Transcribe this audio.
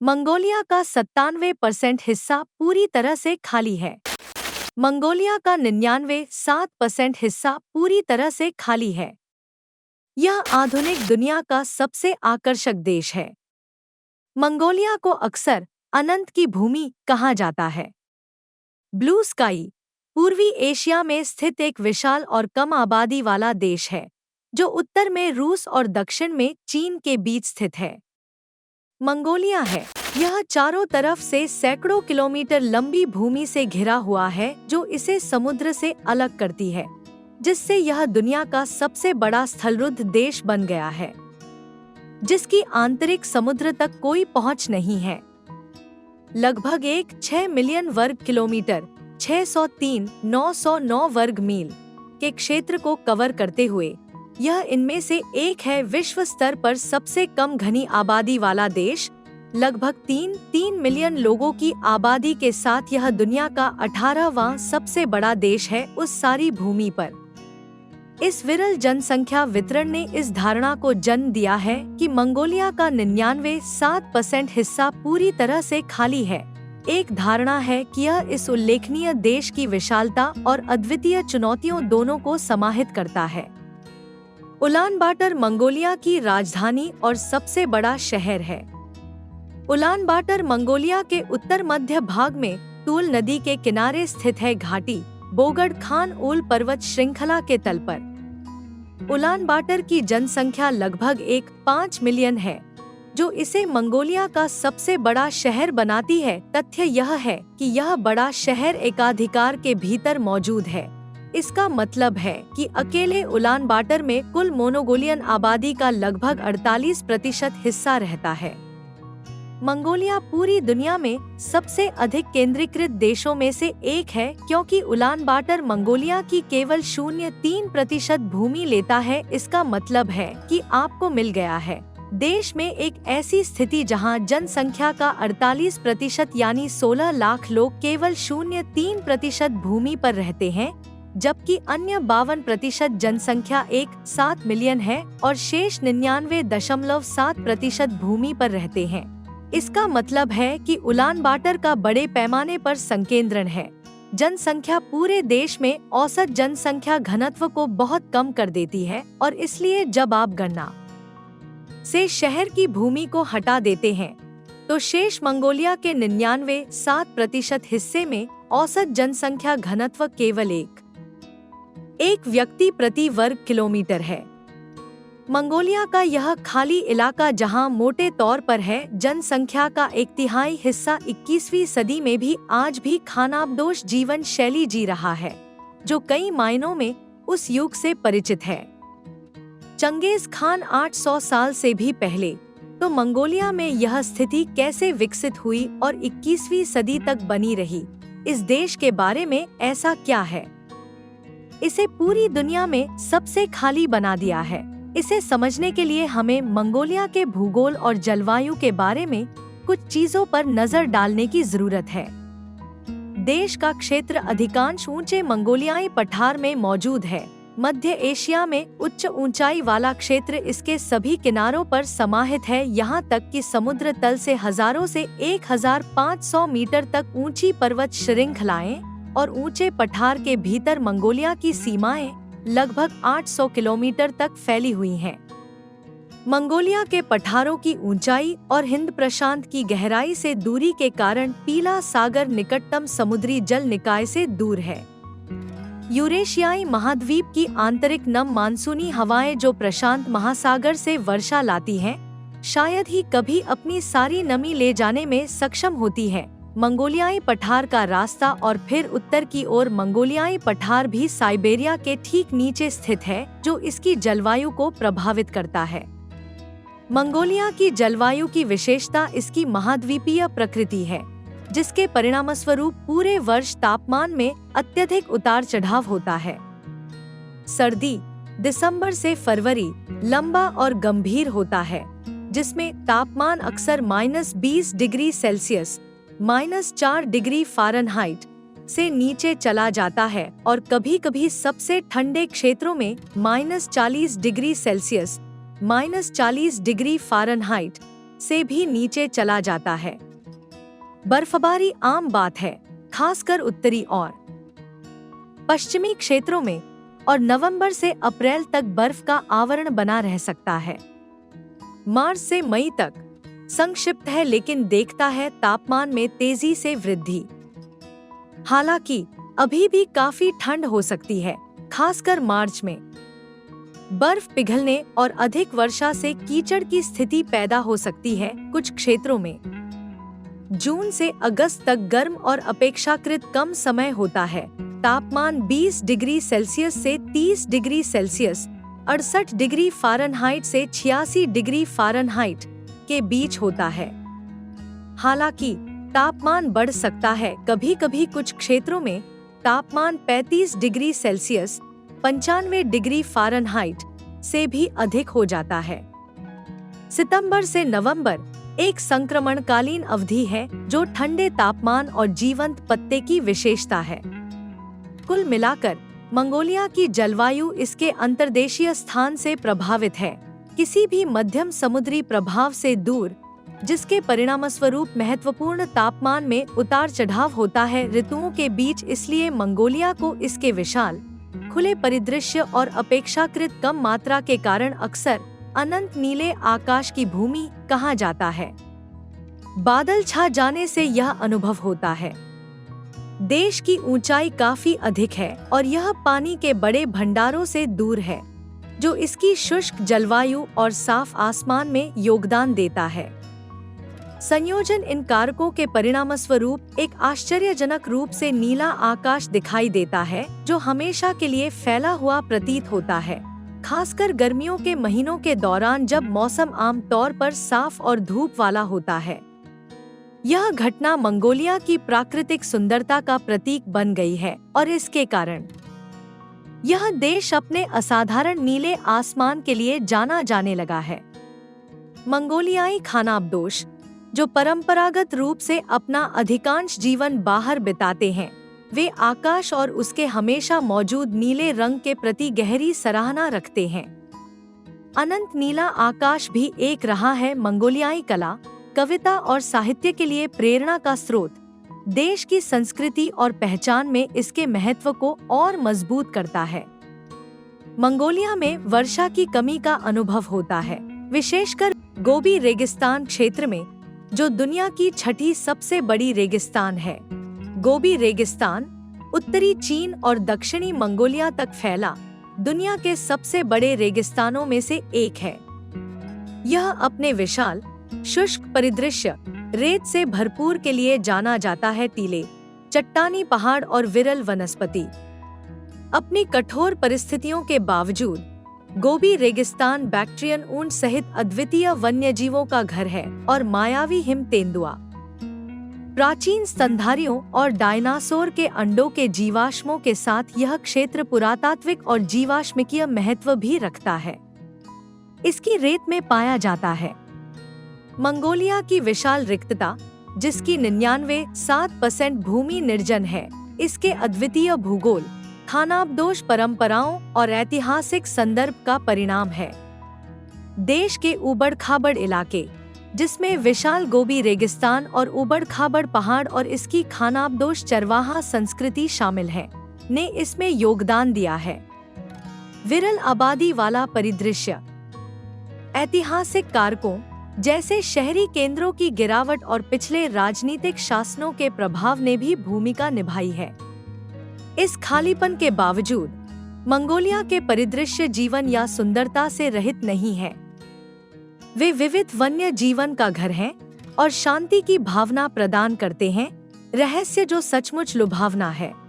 Mongolia का 97% हिस्सा पूरी तरह से खाली है। मंगोलिया का 99.7% हिस्सा पूरी तरह से खाली है। यह आधुनिक दुनिया का सबसे आकर्षक देश है। मंगोलिया को अक्सर अनंत की भूमि कहा जाता है। ब्लू स्काई पूर्वी एशिया में स्थित एक विशाल और कम आबादी वाला देश है, जो उत्तर में रूस और दक्षिण में चीन के बीच स्थित है। मंगोलिया है। यह चारों तरफ से सैकड़ों किलोमीटर लंबी भूमि से घिरा हुआ है, जो इसे समुद्र से अलग करती है, जिससे यह दुनिया का सबसे बड़ा स्थलरुद्ध देश बन गया है, जिसकी आंतरिक समुद्र तक कोई पहुंच नहीं है। लगभग 6 मिलियन वर्ग किलोमीटर 603,909 वर्ग मील के क्षेत्र को कवर करते हुए यह इनमें से एक है। विश्व स्तर पर सबसे कम घनी आबादी वाला देश, लगभग 3 मिलियन लोगों की आबादी के साथ यह दुनिया का 18वां सबसे बड़ा देश है उस सारी भूमि पर। इस विरल जनसंख्या वितरण ने इस धारणा को जन्म दिया है कि मंगोलिया का 99.7% हिस्सा पूरी तरह से खाली है। एक धारणा है कि यह इस उल्लेखनीय देश की विशालता और अद्वितीय चुनौतियों दोनों को समाहित करता है। उलानबाटर मंगोलिया की राजधानी और सबसे बड़ा शहर है। उलानबाटर मंगोलिया के उत्तर मध्य भाग में टूल नदी के किनारे स्थित है। घाटी बोगड़ खान ऊल पर्वत श्रृंखला के तल पर उलानबाटर की जनसंख्या लगभग 5 मिलियन है, जो इसे मंगोलिया का सबसे बड़ा शहर बनाती है। तथ्य यह है कि यह बड़ा शहर एकाधिकार के भीतर मौजूद है। इसका मतलब है कि अकेले उलानबाटर में कुल मोनोगोलियन आबादी का लगभग 48% हिस्सा रहता है। मंगोलिया पूरी दुनिया में सबसे अधिक केंद्रीकृत देशों में से एक है, क्योंकि उलानबाटर मंगोलिया की केवल 0.3% भूमि लेता है। इसका मतलब है कि आपको मिल गया है देश में एक ऐसी स्थिति जहां जनसंख्या का 48% यानी 16 लाख लोग केवल 0.3% भूमि पर रहते हैं, जबकि अन्य 52% जनसंख्या 7 मिलियन है और शेष 99.7% भूमि पर रहते हैं। इसका मतलब है कि उलानबाटर का बड़े पैमाने पर संकेंद्रण है। जनसंख्या पूरे देश में औसत जनसंख्या घनत्व को बहुत कम कर देती है और इसलिए जब आप गणना से शहर की भूमि को हटा देते हैं, तो शेष मंगोलिया के 99.7% हिस्से में औसत जनसंख्या घनत्व केवल एक व्यक्ति प्रति वर्ग किलोमीटर है। मंगोलिया का यह खाली इलाका, जहां मोटे तौर पर है जनसंख्या का 1/3 हिस्सा 21वीं सदी में भी आज भी खानाबदोश जीवन शैली जी रहा है, जो कई मायनों में उस युग से परिचित है। चंगेज खान 800 साल से भी पहले तो मंगोलिया में यह स्थिति कैसे विकसित हुई और 21वीं सदी तक बनी रही, इस देश के बारे में ऐसा क्या है इसे पूरी दुनिया में सबसे खाली बना दिया है। इसे समझने के लिए हमें मंगोलिया के भूगोल और जलवायु के बारे में कुछ चीजों पर नजर डालने की जरूरत है। देश का क्षेत्र अधिकांश ऊंचे मंगोलियाई पठार में मौजूद है। मध्य एशिया में उच्च ऊंचाई वाला क्षेत्र इसके सभी किनारों पर समाहित है, यहाँ तक कि समुद्र तल से हजारों से 1500 मीटर तक ऊंची पर्वत श्रृंखलाएं और ऊंचे पठार के भीतर मंगोलिया की सीमाएं लगभग 800 किलोमीटर तक फैली हुई हैं। मंगोलिया के पठारों की ऊंचाई और हिंद प्रशांत की गहराई से दूरी के कारण पीला सागर निकटतम समुद्री जल निकाय से दूर है। यूरेशियाई महाद्वीप की आंतरिक नम मानसूनी हवाएं जो प्रशांत महासागर से वर्षा लाती हैं, शायद ही कभी अपनी सारी नमी ले जाने में सक्षम होती है। मंगोलियाई पठार का रास्ता और फिर उत्तर की ओर मंगोलियाई पठार भी साइबेरिया के ठीक नीचे स्थित है, जो इसकी जलवायु को प्रभावित करता है। मंगोलिया की जलवायु की विशेषता इसकी महाद्वीपीय प्रकृति है, जिसके परिणामस्वरूप पूरे वर्ष तापमान में अत्यधिक उतार चढ़ाव होता है। सर्दी दिसंबर से फरवरी लंबा और गंभीर होता है, जिसमें तापमान अक्सर -20 डिग्री सेल्सियस -4 डिग्री फ़ारेनहाइट से नीचे चला जाता है और कभी-कभी सबसे ठंडे क्षेत्रों में -40 डिग्री सेल्सियस -40 डिग्री फ़ारेनहाइट से भी नीचे चला जाता है। बर्फबारी आम बात है, खासकर उत्तरी और पश्चिमी क्षेत्रों में, और नवंबर से अप्रैल तक बर्फ का आवरण बना रह सकता है। मार्च से मई तक संक्षिप्त है, लेकिन देखता है तापमान में तेजी से वृद्धि। हालांकि अभी भी काफी ठंड हो सकती है, खासकर मार्च में। बर्फ पिघलने और अधिक वर्षा से कीचड़ की स्थिति पैदा हो सकती है कुछ क्षेत्रों में। जून से अगस्त तक गर्म और अपेक्षाकृत कम समय होता है। तापमान 20 डिग्री सेल्सियस से 30 डिग्री सेल्सियस, 68 डिग्री फ़ारेनहाइट से 86 डिग्री फ़ारेनहाइट के बीच होता है। हालांकि तापमान बढ़ सकता है, कभी कभी कुछ क्षेत्रों में तापमान 35 डिग्री सेल्सियस, 95 डिग्री फ़ारेनहाइट से भी अधिक हो जाता है। सितंबर से नवंबर एक संक्रमणकालीन अवधि है जो ठंडे तापमान और जीवंत पत्ते की विशेषता है। कुल मिलाकर मंगोलिया की जलवायु इसके अंतर्देशीय स्थान से प्रभावित है, किसी भी मध्यम समुद्री प्रभाव से दूर, जिसके परिणामस्वरूप महत्वपूर्ण तापमान में उतार चढ़ाव होता है ऋतुओं के बीच। इसलिए मंगोलिया को इसके विशाल खुले परिदृश्य और अपेक्षाकृत कम मात्रा के कारण अक्सर अनंत नीले आकाश की भूमि कहा जाता है। बादल छा जाने से यह अनुभव होता है। देश की ऊंचाई काफी अधिक है और यह पानी के बड़े भंडारों से दूर है, जो इसकी शुष्क जलवायु और साफ आसमान में योगदान देता है। संयोजन इन कारकों के परिणामस्वरूप एक आश्चर्यजनक रूप से नीला आकाश दिखाई देता है, जो हमेशा के लिए फैला हुआ प्रतीत होता है, खासकर गर्मियों के महीनों के दौरान जब मौसम आम तौर पर साफ और धूप वाला होता है। यह घटना मंगोलिया की प्राकृतिक सुंदरता का प्रतीक बन गई है और इसके कारण यह देश अपने असाधारण नीले आसमान के लिए जाना जाने लगा है। मंगोलियाई खानाबदोश, जो परंपरागत रूप से अपना अधिकांश जीवन बाहर बिताते हैं, वे आकाश और उसके हमेशा मौजूद नीले रंग के प्रति गहरी सराहना रखते हैं। अनंत नीला आकाश भी एक रहा है मंगोलियाई कला, कविता और साहित्य के लिए प्रेरणा का स्रोत। देश की संस्कृति और पहचान में इसके महत्व को और मजबूत करता है। मंगोलिया में वर्षा की कमी का अनुभव होता है, विशेषकर गोबी रेगिस्तान क्षेत्र में, जो दुनिया की छठी सबसे बड़ी रेगिस्तान है। गोबी रेगिस्तान उत्तरी चीन और दक्षिणी मंगोलिया तक फैला दुनिया के सबसे बड़े रेगिस्तानों में से एक है। यह अपने विशाल शुष्क परिदृश्य, रेत से भरपूर के लिए जाना जाता है। टीले, चट्टानी पहाड़ और विरल वनस्पति। अपनी कठोर परिस्थितियों के बावजूद गोबी रेगिस्तान बैक्ट्रियन ऊंट सहित अद्वितीय वन्यजीवों का घर है और मायावी हिम तेंदुआ, प्राचीन स्तनधारियों और डायनासोर के अंडों के जीवाश्मों के साथ यह क्षेत्र पुरातात्विक और जीवाश्मिकीय महत्व भी रखता है। इसकी रेत में पाया जाता है मंगोलिया की विशाल रिक्तता, जिसकी 99.7% भूमि निर्जन है, इसके अद्वितीय भूगोल, खानाबदोश परंपराओं और ऐतिहासिक संदर्भ का परिणाम है। देश के ऊबड़-खाबड़ इलाके, जिसमें विशाल गोबी रेगिस्तान और ऊबड़-खाबड़ पहाड़ और इसकी खानाबदोश चरवाहा संस्कृति शामिल है, ने इसमें योगदान दिया है। विरल आबादी वाला परिदृश्य। ऐतिहासिक कारकों जैसे शहरी केंद्रों की गिरावट और पिछले राजनीतिक शासनों के प्रभाव ने भी भूमिका निभाई है। इस खालीपन के बावजूद मंगोलिया के परिदृश्य जीवन या सुंदरता से रहित नहीं है। वे विविध वन्य जीवन का घर हैं और शांति की भावना प्रदान करते हैं, रहस्य जो सचमुच लुभावना है।